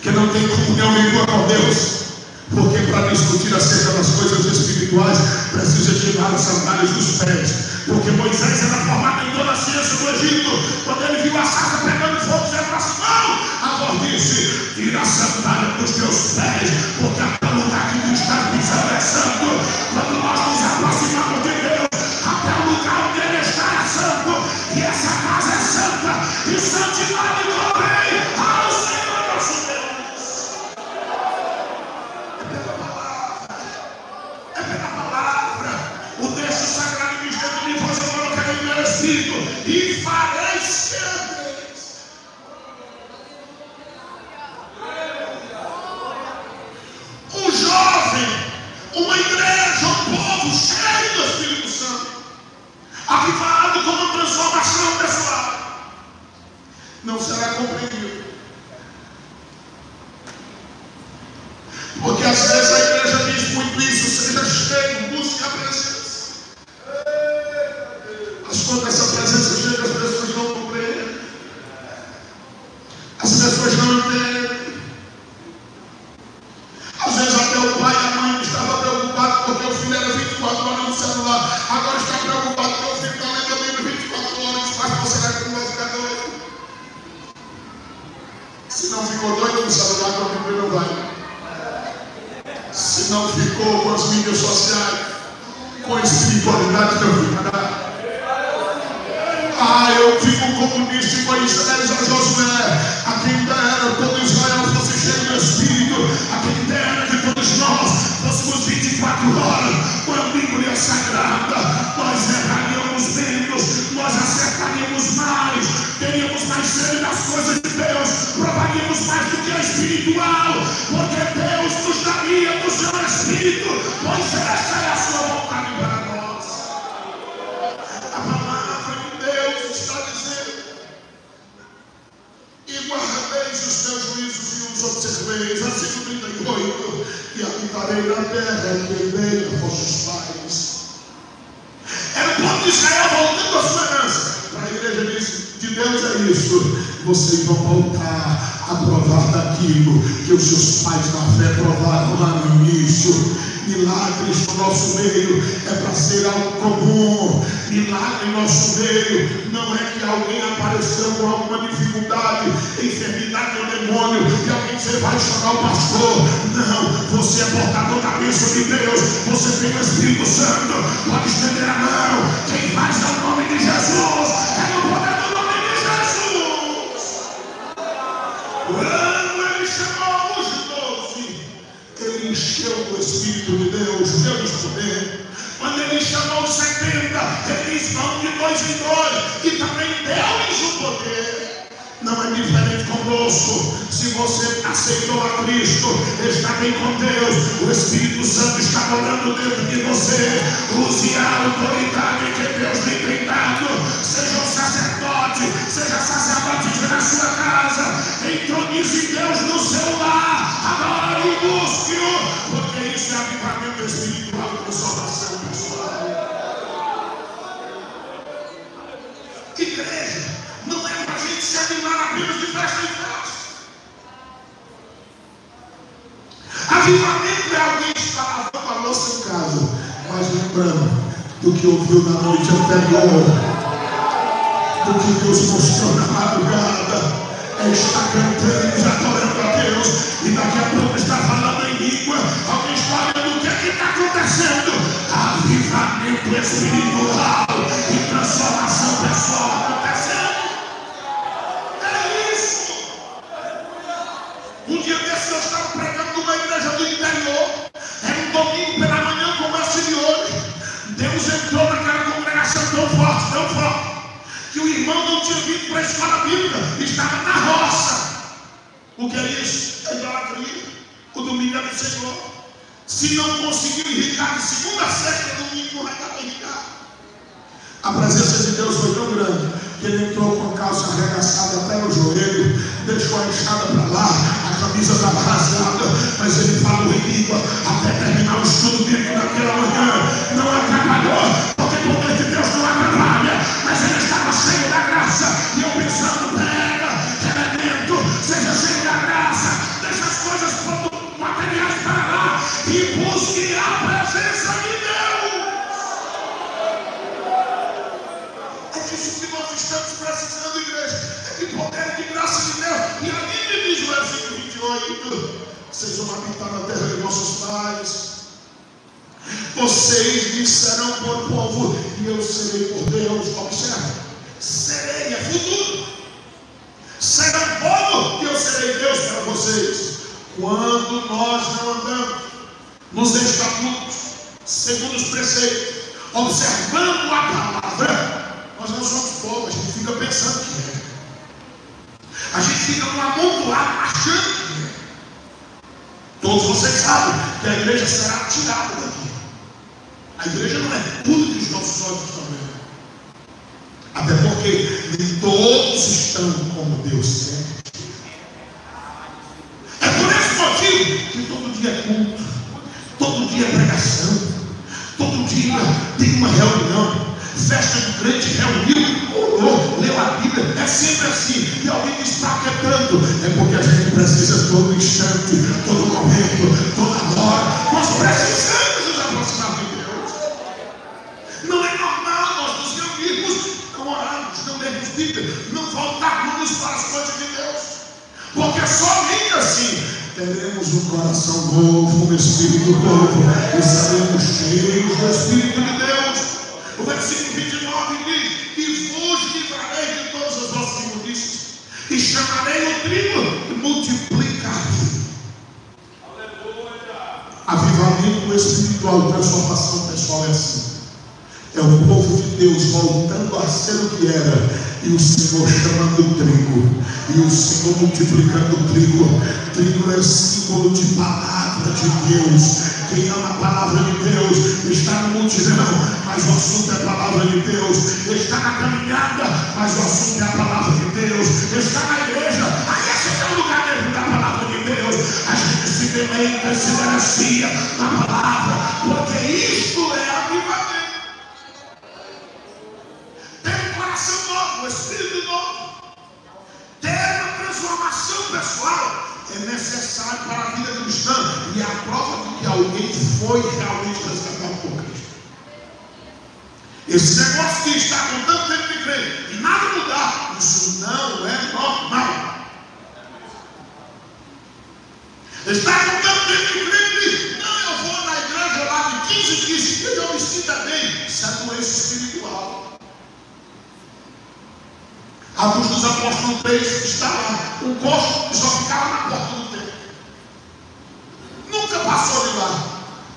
que não têm comunhão nenhuma com Deus, porque para discutir acerca das coisas espirituais precisa tirar as sandálias dos pés. Porque Moisés era formado em toda a ciência do Egito. Quando ele viu a sarça pegando fogo, ele falou assim, não! A voz disse, tira a sandália dos teus pés, porque até o lugar que tu estás pisando é santo. Quando nós nos aproximamos de Deus, até o lugar onde Ele está é santo, e essa casa é santa, e santidade convém ao Senhor nosso Deus. É pela palavra, é pela palavra. O texto sagrado diz que de vós eu colocarei o meu Espírito e fareis que andeis. Um jovem, uma igreja, um povo cheio do Espírito Santo, avivado com uma transformação pessoal, não será compreendido. Porque às vezes a igreja diz muito isso, seja cheio, busque a presença. Mas quando essa presença chega, as pessoas não compreendem, as pessoas não entendem. Às vezes até o pai e a mãe estavam preocupados porque o filho era 24 horas no celular, agora está preocupado porque o filho está lendo a Bíblia 24 horas. Mas será que não vai ficar doido? Se não ficou doido no celular, com a Bíblia não vai. Se não ficou com as Eu digo como disse Moisés a Josué: a quem dera todo Israel fosse cheio do Espírito, a quem dera que todos nós fôssemos 24 horas com a Bíblia Sagrada. Nós erraríamos menos, nós acertaríamos mais, teríamos mais sede das coisas de Deus, provaríamos mais do que é espiritual, porque Deus nos daria do seu Espírito, pois essa é a sua vontade para nós. A palavra de Deus está dizendo: e guardeis os meus juízos e os observeis. Versículo 38: e habitarei na terra que dei a vossos pais. Era o povo de Israel voltando a sua herança. A igreja de Deus é isso: vocês vão voltar a provar daquilo que os seus pais na fé provaram lá no início. Milagres no nosso meio é para ser algo comum. Milagre no nosso meio não é que alguém apareceu com alguma dificuldade, enfermidade ou demônio, e alguém você vai chamar o pastor. Não, você é portador da bênção de Deus, você tem o Espírito Santo. Pode estender a mão. Quem faz é o nome de Jesus, é o poder do nome de Jesus. Quando ele chamou os 12, ele encheu do Espírito de Deus, deu-lhes poder. Quando ele chamou os 70, eles vão de 2 em 2, e também deu-lhes o poder. Não é diferente conosco. Se você aceitou a Cristo, está bem com Deus, o Espírito Santo está morando dentro de você. Use a autoridade que Deus lhe tem dado. Seja um sacerdote, seja sacerdote na sua casa, entronize Deus no seu lar, adore e busque-o, porque isso é avivamento espiritual e transformação pessoal. Igreja não é para a gente se animar apenas de festa em festa. Avivamento é alguém estar lavando a louça em casa, mas lembrando do que ouviu na noite anterior, do que Deus mostrou na madrugada. É estar cantando e adorando a Deus, e daqui a pouco está falando em língua. Alguém está olhando o que está acontecendo. Avivamento espiritual e transformação pessoal acontecendo. É isso. Um dia desses eu estava pregando numa igreja do interior. Era um domingo pela manhã como esse de hoje. Deus entrou naquela congregação tão forte, que o irmão não tinha vindo para a escola bíblica, estava na roça. O que é isso? É idolatria. O domingo é do Senhor. Se não conseguiu irrigar de segunda a sexta, domingo não vai dar para irrigar. A presença de Deus foi tão grande que ele entrou com a calça arregaçada até no joelho, deixou a enxada para lá, a camisa estava rasgada, mas ele falou em língua até terminar o estudo bíblico naquela manhã. Não atrapalhou, porque o poder de Deus não atrapalha, mas ele estava cheio da graça. E eu pensando: pega, elemento, seja cheio da graça, deixa as coisas materiais para lá e busque a presença de Deus. É disso que nós estamos precisando, igreja. É de poder e de graça de Deus. E a Bíblia diz no versículo 28: vocês vão habitar na terra de vossos pais. Vocês me serão por povo e eu serei por Deus. Observe, serei é futuro. Serão povo e eu serei Deus para vocês. Quando nós não andamos nos estatutos, segundo os preceitos, observando a palavra, nós não somos povo. A gente fica pensando que é. A gente fica no amontoado achando que é. Todos vocês sabem que a igreja será tirada daqui. A igreja não é tudo que os nossos olhos estão vendo. Até porque nem todos estão como Deus quer. É por esse motivo que todo dia é culto, todo dia é pregação, todo dia tem uma reunião, festa de crente, reuniu, orou, leu a Bíblia. É sempre assim. E alguém está quietando. É porque a gente precisa todo instante, todo momento, toda hora. Nós precisamos nos aproximar de Deus. Não é normal nós nos reunirmos, não orarmos, não lermos Bíblia, não voltarmos para as coisas de Deus. Porque somente assim teremos um coração novo, um espírito novo, e seremos cheios do Espírito de Deus. O versículo 29 diz: e vos livrarei e chamarei o trigo e multiplicarei. Avivamento espiritual, transformação pessoal é assim. É o povo de Deus voltando a ser o que era, e o Senhor chamando o trigo, e o Senhor multiplicando o trigo. Trigo é símbolo de palavra de Deus. Quem ama a palavra de Deus está no multidão, mas o assunto é a palavra de Deus. Está na caminhada, mas o assunto é a palavra de Deus. Está na igreja, aí esse é o lugar mesmo da palavra de Deus. A gente se deleita, se beneficia na palavra, porque isto é avivamento. O Espírito novo, ter uma transformação pessoal é necessário para a vida cristã, e é a prova de que alguém foi realmente resgatado por Cristo. Esse negócio de estar com tanto tempo de crer e nada mudar, isso não é normal. Estar com tanto tempo de crer e não, eu vou na igreja lá de 15 dias e eu me sinta bem, isso é doença espiritual. Atos dos Apóstolos 3 está lá, um coxo que só ficava na porta do templo, nunca passou de lá.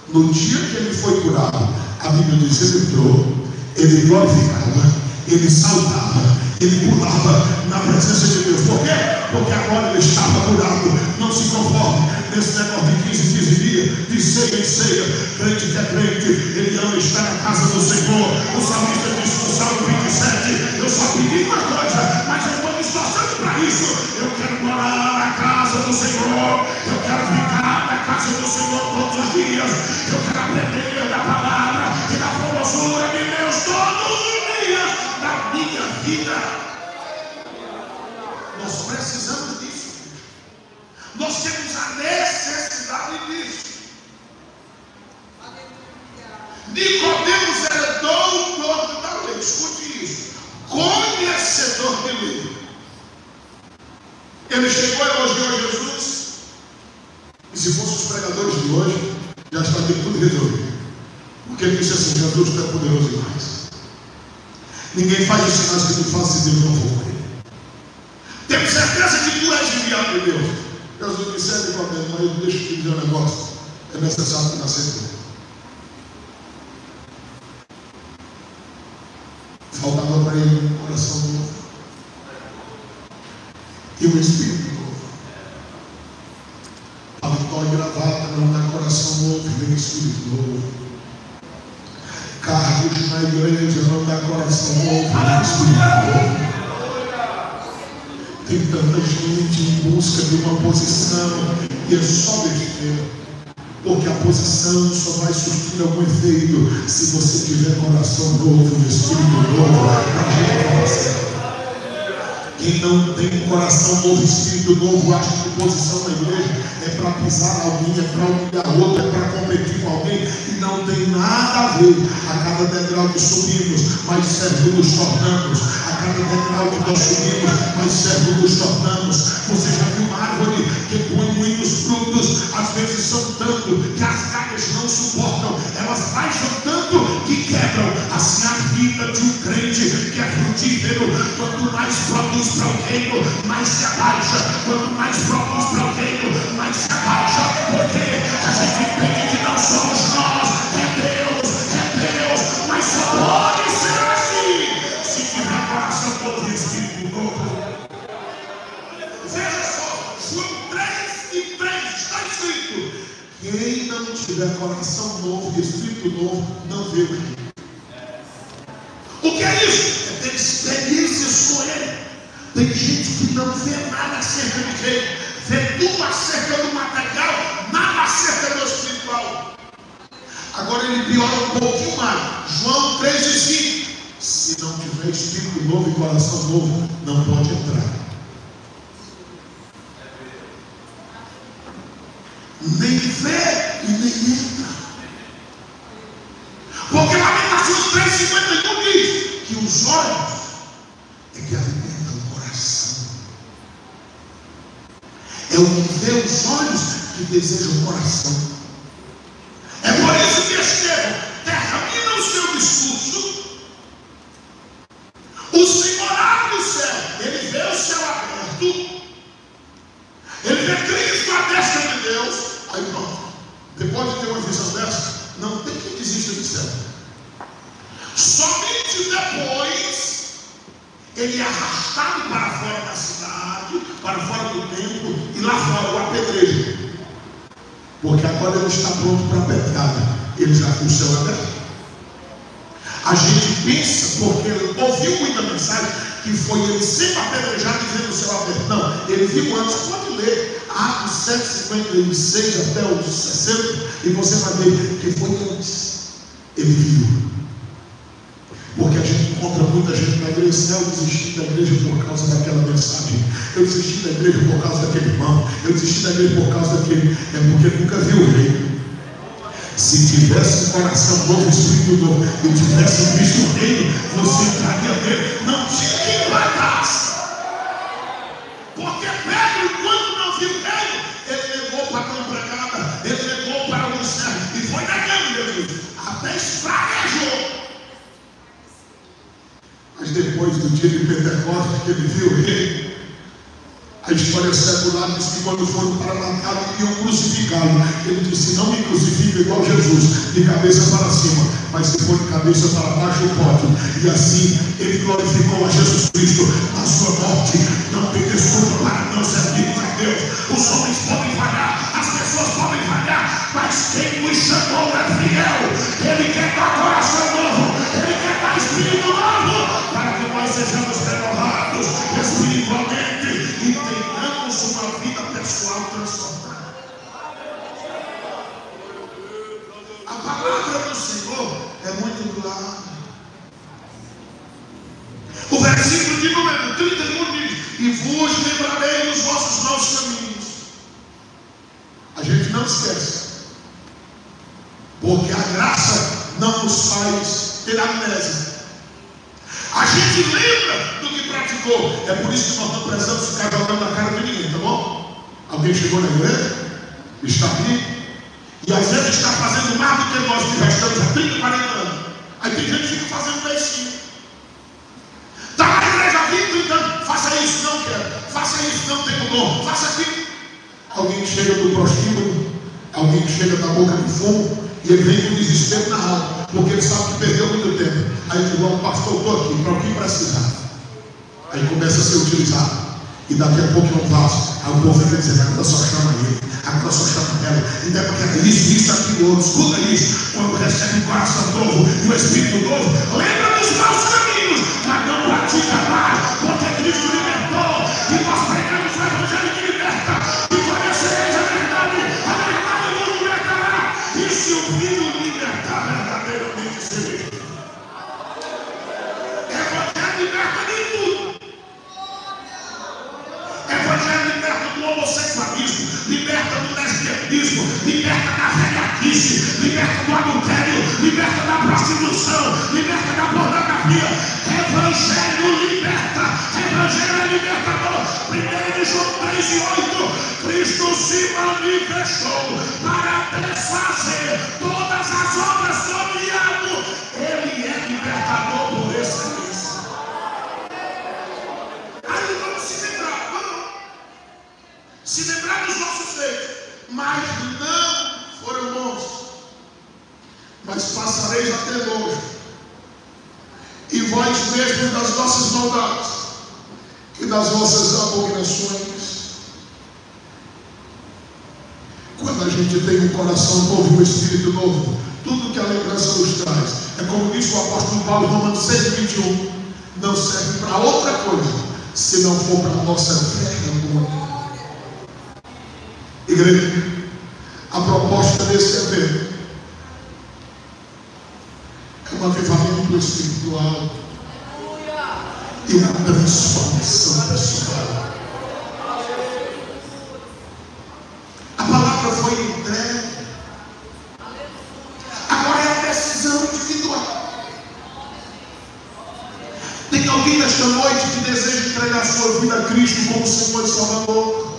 No dia que ele foi curado, a Bíblia diz: ele entrou, ele glorificava, ele saltava, ele pulava na presença de Deus. Por quê? Porque agora ele estava curado. Não se conforme nesse negócio de 15 dias, de ceia em ceia. Crente que é crente, ele ama estar na casa do Senhor. O salmista disse no Salmo 27: eu só pedi uma coisa, mas eu estou me esforçando para isso. Eu quero morar na casa do Senhor, eu quero ficar na casa do Senhor todos os dias, eu quero aprender da palavra e da formosura de Deus todos os dias da minha vida. Nós precisamos disso. Nós temos a necessidade disso. Nicodemos era doutor da lei. Escute isso. Conhecedor de lei. Ele chegou e elogiou Jesus. E se fossem os pregadores de hoje, já estaria tudo resolvido. Porque ele disse assim: Jesus, tu é poderoso demais. Ninguém faz os sinais que tu fazes se Deus não for com ele. Temos certeza que tu és enviado de Deus. Jesus disse: é Nicodemo, mas eu deixo te dizer um negócio. É necessário que nascer de novo. Faltava para ele um coração novo e um espírito novo. Paletó e gravata não dá coração novo, nem espírito novo. Cargos na igreja não dá coração novo, nem espírito novo. Tem tanta gente em busca de uma posição e é só besteira. Porque a posição só vai surtir algum efeito se você tiver coração novo, espírito novo, para gente. Quem não tem coração novo, espírito novo, acha que posição na igreja é para pisar alguém, é para humilhar outro, é para competir com alguém, e não tem nada a ver. A cada degrau que subimos, mais servo nos tornamos. A cada degrau que nós subimos, mais servo nos tornamos. Você já viu uma árvore que põe muitos frutos? Às vezes são tanto que as galhas não suportam, elas baixam tanto que quebram. Assim a vida de um crente que é frutífero, quanto mais produz para o reino, mais se abaixa. Quanto mais produz para o reino, mais se abaixa. Porque a gente entende que não somos nós, é Deus, mas só pode ser assim se tiver coração novo e espírito novo. Veja só, João 3:3 está escrito: quem não tiver coração novo e espírito novo, não vê o reino. O que é isso? É ter experiências com ele. Tem gente que não vê nada acerca de reino, vê tudo acerca do material, nada acerca do espiritual. Agora ele piora um pouquinho mais. João 3:5: se não tiver espírito novo e coração novo, não pode entrar. Nem vê e nem entra. Porque Lamentações 3:51 diz que os olhos é que alimentam o coração. É o que vê os olhos que deseja o coração. É por isso que Estevão termina o seu discurso. O Senhor abre o céu, ele vê o céu aberto ele é arrastado para fora da cidade, para fora do templo, e lá fora o apedrejo. Porque agora ele está pronto para a pedrada, ele já com o céu aberto. A gente pensa, porque ele ouviu muita mensagem, que foi ele sempre apedrejado e vendo o céu aberto. Não, ele viu antes, pode ler Atos 7:56 até os 60, e você vai ver que foi antes. Ele viu. Porque a gente encontra muita gente na igreja. Eu desisti da igreja por causa daquela mensagem. Eu desisti da igreja por causa daquele irmão. Eu desisti da igreja por causa daquele. É porque nunca viu o reino. Se tivesse um coração novo, espírito novo, e tivesse visto o reino, você estaria vendo. Não tinha quem guardasse. Porque Pedro, quando não viu o reino, ele levou para a congregada, ele levou para o céu, e foi negando Jesus. Até esfraguejou. Mas depois do dia de Pentecostes, que ele viu o rei, a história secular diz que quando foram para matá-lo, iam crucificá-lo. Ele disse: não me crucifique igual Jesus, de cabeça para cima, mas se for de cabeça para baixo, eu posso. E assim ele glorificou a Jesus Cristo na sua morte. Não tem desculpa para não servir a Deus. Os homens podem falhar, as pessoas podem falhar, mas quem nos chamou é fiel. Ele quer dar coração novo, ele quer dar espírito novo, para que nós sejamos renovados espiritualmente e tenhamos uma vida pessoal transformada. A palavra do Senhor é muito clara. O versículo de número 31 diz: e vos lembrarei dos vossos maus caminhos. A gente não esquece, porque a graça não nos faz ter amnésia. A gente lembra do que praticou. É por isso que nós não precisamos ficar jogando na cara de ninguém, tá bom? Alguém chegou na igreja, está aqui, e às vezes está fazendo mais do que nós que já estamos há 30, 40 anos. Aí tem gente que fica fazendo beicinho. Está na igreja há 20, 30 anos. Faça isso, não quero. Faça isso, não tenho dom. Faça aquilo. Alguém chega do prostíbulo, alguém chega da boca de fumo, e ele vem com desespero na alma, porque ele sabe que perdeu muito tempo. Aí ele diz: o pastor, estou aqui, para o que precisar. Aí começa a ser utilizado. E daqui a pouco não passa. Aí o povo fica dizendo: agora só chama ele, agora só chama ela. E daí porque é isso, aquilo, outro. Escuta isso. Quando recebe um coração novo e um espírito novo, lembra dos maus caminhos, mas não pratica mais, porque Cristo libertou. E nós pregamos o evangelho que liberta. E conhecereis a verdade vos libertará. E se o Filho libertar, verdadeiramente sereis. Evangelho liberta de tudo. Evangelho liberta do homossexualismo, liberta do lesbianismo, liberta da velhaquice, liberta do adultério, liberta da prostituição, liberta da pornografia. Evangelho liberta. Evangelho é libertador. 1 João 3:8. Cristo se manifestou para desfazer todas as obras do diabo. Ele é libertador por excelência. Aí vamos se lembrar, vamos se lembrar dos nossos feitos, mas não foram bons. Mas passareis até longe, e vós mesmos das vossas maldades e das vossas abominações. Quando a gente tem um coração novo e um espírito novo, tudo que a lembrança nos traz, é como diz o apóstolo Paulo, Romanos 6:21, não serve para outra coisa, se não for para a nossa vergonha. Igreja, a proposta desse evento é um avivamento espiritual e uma transformação pessoal. A palavra foi entregue. Agora é a decisão individual. Tem alguém nesta noite que deseja entregar a sua vida a Cristo como Senhor e Salvador?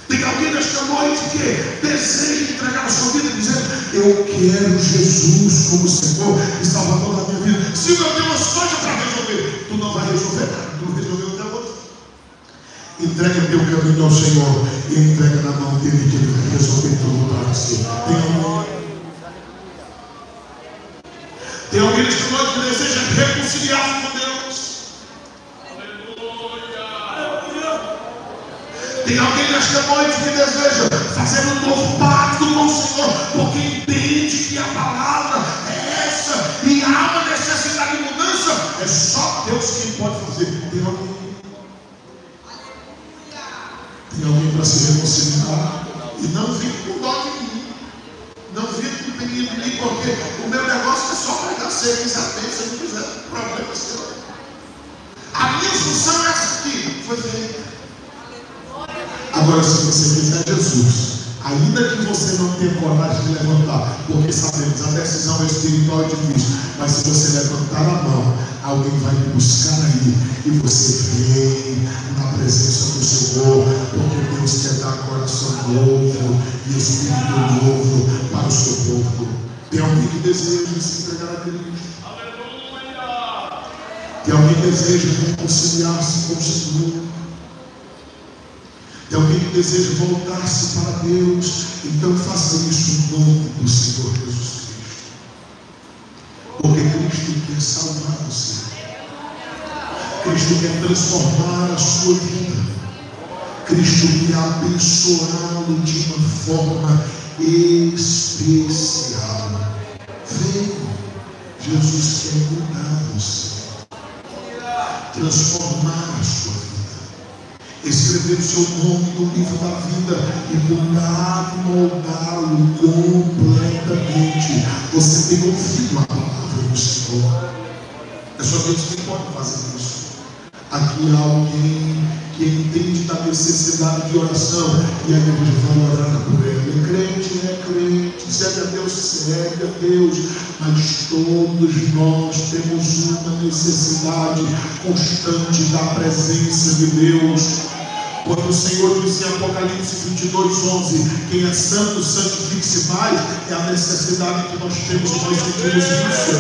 Tem alguém nesta noite que deseja entregar a sua vida dizendo: eu quero Jesus como Senhor e Salvador da minha vida? Se eu tenho umas coisas para resolver, tu não vai resolver nada, tu resolveu até hoje. Entrega teu caminho ao Senhor e entrega na mão dele, que ele vai resolver tudo para você. Tem alguém nesta noite que deseja reconciliar-se com Deus. Tem alguém nesta noite que deseja fazer um novo pacto com o Senhor, porque entende que a palavra é essa e há uma necessidade de mudança. É só Deus quem pode fazer. Tem alguém para se reconciliar e não vir com dó de mim, não vir com perigo de mim, porque o meu negócio é só pregar. Se ele quiser bem, se ele quiser, problema seu. A minha função é essa aqui, foi feita. Agora, se você quiser Jesus, ainda que você não tenha coragem de levantar, porque sabemos, a decisão é espiritual de Cristo, mas se você levantar a mão, alguém vai te buscar aí, e você vem na presença do Senhor, porque Deus quer dar coração novo e espírito novo para o seu povo. Tem alguém que deseja se entregar a Cristo? Tem alguém que deseja reconciliar-se com o Senhor? Tem alguém que deseja voltar-se para Deus? Então faça isso em nome do Senhor Jesus Cristo. Porque Cristo quer salvar você. Cristo quer transformar a sua vida. Cristo quer abençoá-lo de uma forma especial. Venha, Jesus quer mudar você, transformar a sua vida, escrever o seu nome no livro da vida e mudar, moldá-lo completamente. Você tem ouvido a palavra do Senhor. É só Deus que pode fazer isso. Aqui há alguém que entende da necessidade de oração e a igreja vai orar por ele. É crente, serve a Deus, mas todos nós temos uma necessidade constante da presença de Deus. Quando o Senhor disse em Apocalipse 22:11, quem é santo, santifique-se mais, é a necessidade que nós temos, nós sentimos isso.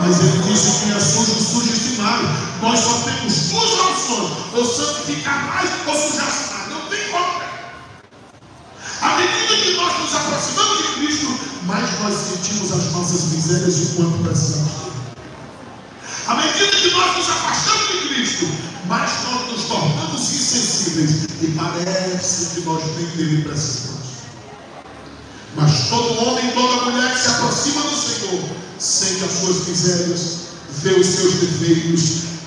Mas ele disse, quem é sujo, suje-se mais. Nós só temos duas opções, ou santificar mais, ou sujar-se mais. Não tem como. À medida que nós nos aproximamos de Cristo, mais nós sentimos as nossas misérias e quanto precisamos dele. À medida que nós nos afastamos de Cristo, mais nós nos tornamos insensíveis e parece que nós nem dele precisamos. Mas todo homem e toda mulher que se aproxima do Senhor sente as suas misérias, vê os seus defeitos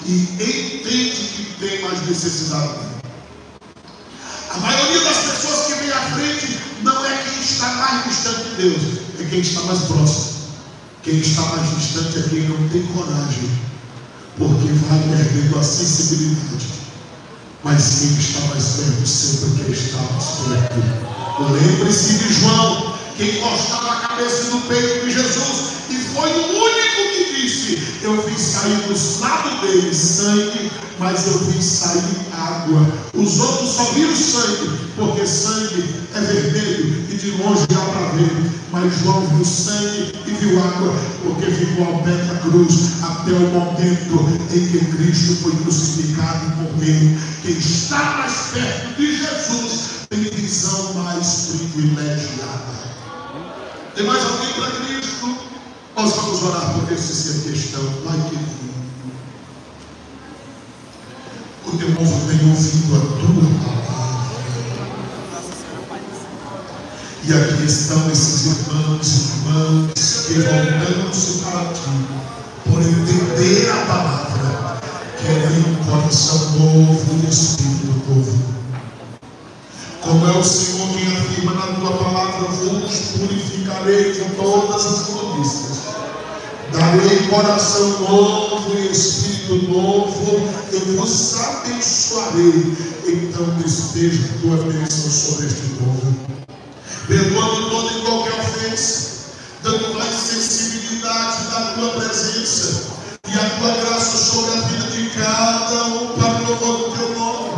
e entende que tem mais necessidade dele. A maioria das pessoas que vem à frente não é quem está mais distante de Deus, é quem está mais próximo. Quem está mais distante é quem não tem coragem, porque vai perdendo a sensibilidade. Mas quem está mais perto sempre quer estar mais perto. Lembre-se de João, que encostava a cabeça no peito de Jesus e foi o único que disse: eu vi sair dos lados dele sangue, mas eu vi sair água. Os outros só viram sangue, porque sangue é vermelho e de longe dá para ver. Mas João viu sangue e viu água, porque ficou ao pé da cruz até o momento em que Cristo foi crucificado e morreu. Quem está mais perto de Jesus tem visão mais privilegiada. Tem mais alguém para Cristo? Nós vamos orar por essa questão. Pai querido, o teu povo tem ouvido a tua palavra. E aqui estão esses irmãos e irmãs que voltando-se para ti, por entender a palavra, querem um coração novo e espírito novo. Como é o Senhor quem afirma na tua palavra: vos purificarei de todas as cobiças, darei coração novo e espírito novo, eu vos abençoarei. Então despeja a tua bênção sobre este povo, perdoando toda e qualquer ofensa, dando mais sensibilidade da tua presença e a tua graça sobre a vida de cada um para o louvor do teu nome.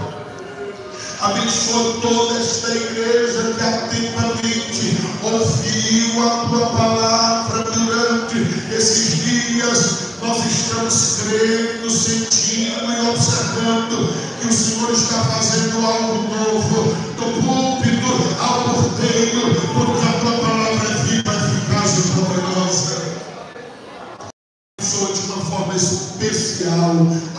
Abençoa toda esta igreja que atentamente ouviu a tua palavra durante esses dias. Nós estamos crendo, sentindo e observando que o Senhor está fazendo algo novo, do púlpito ao porteiro, porque a tua palavra é viva, eficaz e poderosa. Abençoa de uma forma especial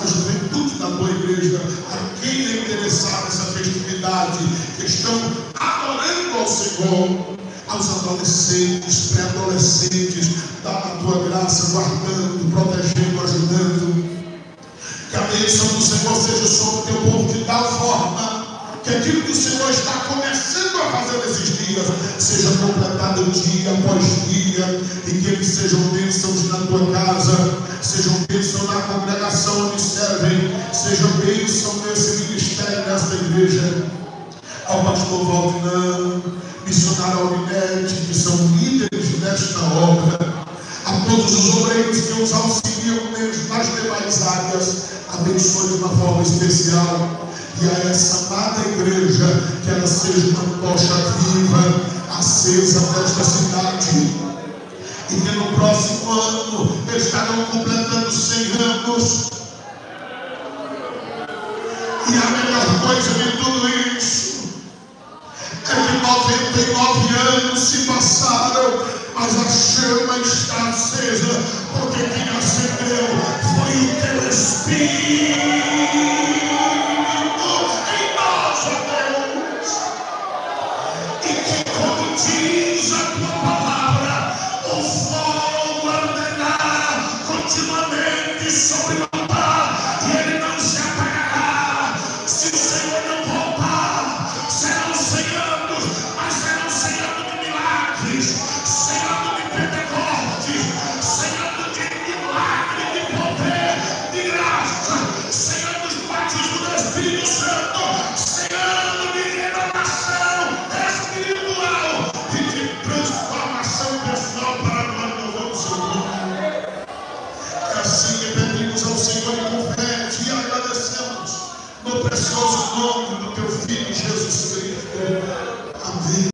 a juventude da tua igreja, a quem é interessada essa festividade, que estão adorando ao Senhor, aos adolescentes, pré-adolescentes, da tua graça, guardando, protegendo, ajudando. Que a bênção do Senhor seja sobre o teu povo de tal forma que aquilo que o Senhor está começando a fazer nesses dias seja completado dia após dia, e que eles sejam bênçãos na tua casa, sejam bênçãos na congregação onde servem, sejam bênçãos nesse ministério, nesta igreja. Ao pastor Valdinão, missionário Aurinete, que são líderes nesta obra, a todos os obreiros que os auxiliam nas demais áreas, abençoe de uma forma especial. E a essa amada igreja, que ela seja uma tocha viva, acesa nesta cidade, e que no próximo ano estarão completando 100 anos. E a melhor coisa de tudo isso é que 99 anos se passaram, mas a chama está acesa, porque quem acendeu foi o teu Espírito.